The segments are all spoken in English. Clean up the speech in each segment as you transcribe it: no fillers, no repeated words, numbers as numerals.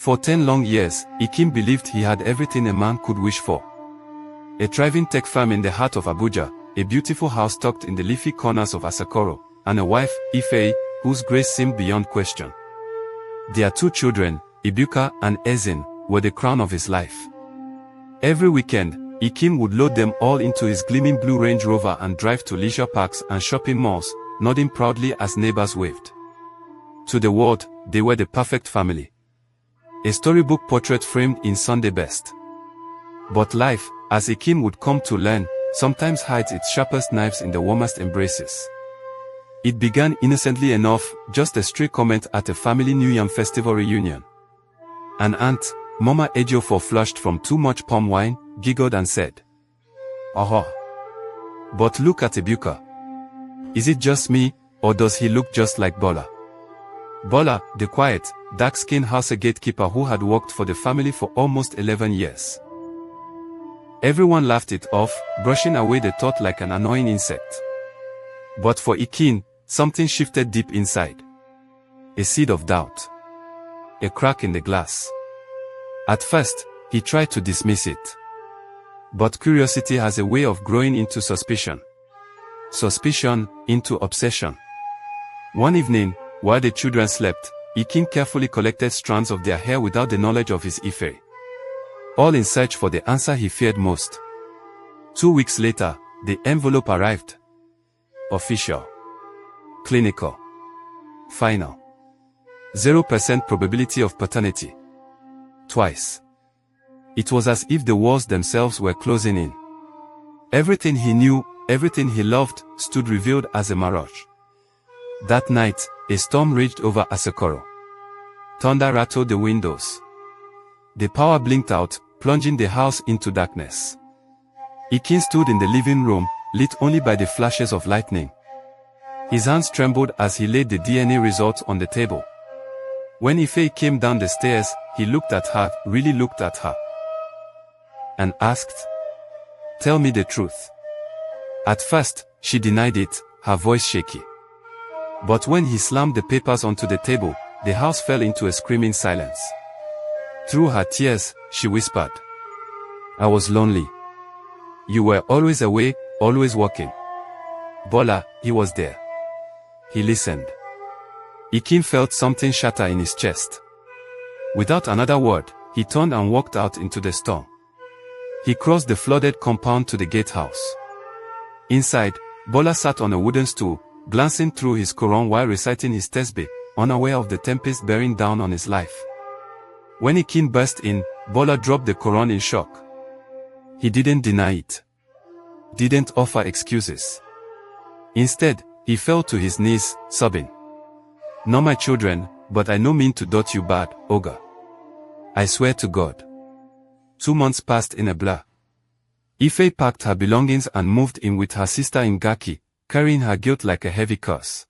For 10 long years, Ekene believed he had everything a man could wish for. A thriving tech firm in the heart of Abuja, a beautiful house tucked in the leafy corners of Asakoro, and a wife, Ife, whose grace seemed beyond question. Their 2 children, Ibuka and Ezin, were the crown of his life. Every weekend, Ekene would load them all into his gleaming blue Range Rover and drive to leisure parks and shopping malls, nodding proudly as neighbors waved. To the world, they were the perfect family. A storybook portrait framed in Sunday best. But life, as Ekene would come to learn, sometimes hides its sharpest knives in the warmest embraces. It began innocently enough, just a stray comment at a family New Yam Festival reunion. An aunt, Mama Ejiofor, flushed from too much palm wine, giggled and said, "Aha! But look at Ibuka. Is it just me, or does he look just like Bala?" Bala, the quiet, dark-skinned house gatekeeper who had worked for the family for almost 11 years. Everyone laughed it off, brushing away the thought like an annoying insect. But for Ekene, something shifted deep inside. A seed of doubt. A crack in the glass. At first, he tried to dismiss it. But curiosity has a way of growing into suspicion. Suspicion, into obsession. One evening, while the children slept, Ekene carefully collected strands of their hair without the knowledge of his Ife. All in search for the answer he feared most. 2 weeks later, the envelope arrived. Official. Clinical. Final. 0% probability of paternity. Twice. It was as if the walls themselves were closing in. Everything he knew, everything he loved, stood revealed as a mirage. That night, a storm raged over Asakoro. Thunder rattled the windows. The power blinked out, plunging the house into darkness. Ekene stood in the living room, lit only by the flashes of lightning. His hands trembled as he laid the DNA results on the table. When Ife came down the stairs, he looked at her, really looked at her, and asked, "Tell me the truth." At first, she denied it, her voice shaky. But when he slammed the papers onto the table, the house fell into a screaming silence. Through her tears, she whispered, "I was lonely. You were always away, always working." Bala, he was there. He listened. Ekene felt something shatter in his chest. Without another word, he turned and walked out into the storm. He crossed the flooded compound to the gatehouse. Inside, Bala sat on a wooden stool, glancing through his Quran while reciting his tasbih, unaware of the tempest bearing down on his life. When Ekene burst in, Bala dropped the Quran in shock. He didn't deny it. Didn't offer excuses. Instead, he fell to his knees, sobbing. "Not my children, but I no mean to dot you bad, Oga. I swear to God." 2 months passed in a blur. Ife packed her belongings and moved in with her sister in Gaki, carrying her guilt like a heavy curse.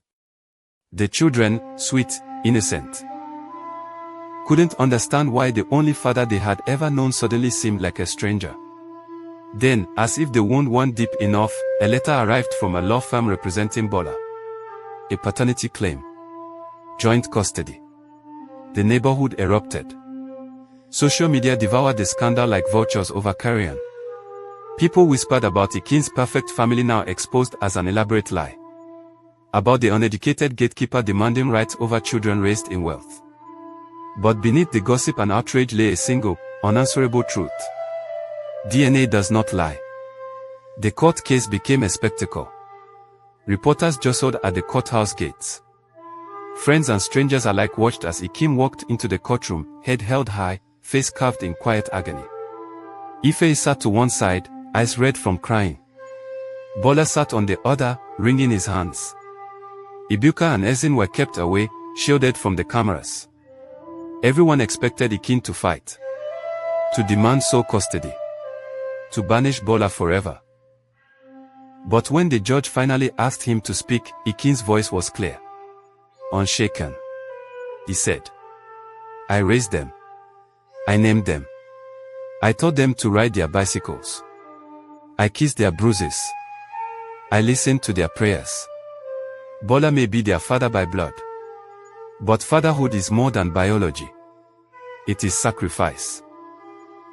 The children, sweet, innocent, couldn't understand why the only father they had ever known suddenly seemed like a stranger. Then, as if the wound weren't deep enough, a letter arrived from a law firm representing Bala. A paternity claim. Joint custody. The neighborhood erupted. Social media devoured the scandal like vultures over carrion. People whispered about Ekene's perfect family now exposed as an elaborate lie. About the uneducated gatekeeper demanding rights over children raised in wealth. But beneath the gossip and outrage lay a single, unanswerable truth. DNA does not lie. The court case became a spectacle. Reporters jostled at the courthouse gates. Friends and strangers alike watched as Ekene walked into the courtroom, head held high, face carved in quiet agony. Ife sat to one side, eyes red from crying. Bala sat on the other, wringing his hands. Ibuka and Ezin were kept away, shielded from the cameras. Everyone expected Ekene to fight. To demand sole custody. To banish Bala forever. But when the judge finally asked him to speak, Ekene's voice was clear. Unshaken. He said, "I raised them. I named them. I taught them to ride their bicycles. I kissed their bruises. I listened to their prayers. Bala may be their father by blood. But fatherhood is more than biology. It is sacrifice.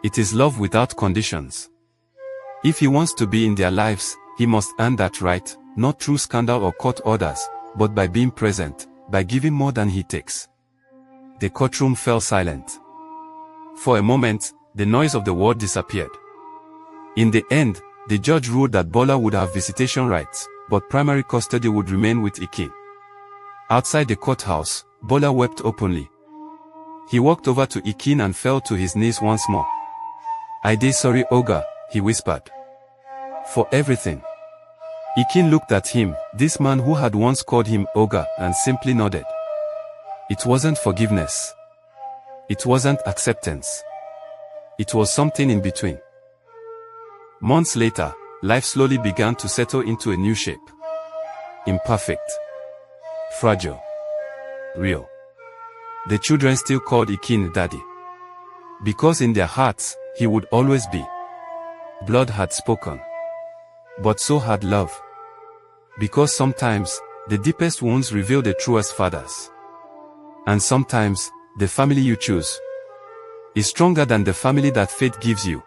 It is love without conditions. If he wants to be in their lives, he must earn that right, not through scandal or court orders, but by being present, by giving more than he takes. The courtroom fell silent. For a moment, the noise of the world disappeared. In the end, the judge ruled that Bala would have visitation rights, but primary custody would remain with Ekene. Outside the courthouse, Bala wept openly. He walked over to Ekene and fell to his knees once more. "I dey sorry, Oga," he whispered. "For everything." Ekene looked at him, this man who had once called him Oga, and simply nodded. It wasn't forgiveness. It wasn't acceptance. It was something in between. Months later, life slowly began to settle into a new shape. Imperfect. Fragile. Real. The children still called Ekene Daddy. Because in their hearts, he would always be. Blood had spoken. But so had love. Because sometimes, the deepest wounds reveal the truest fathers. And sometimes, the family you choose is stronger than the family that fate gives you.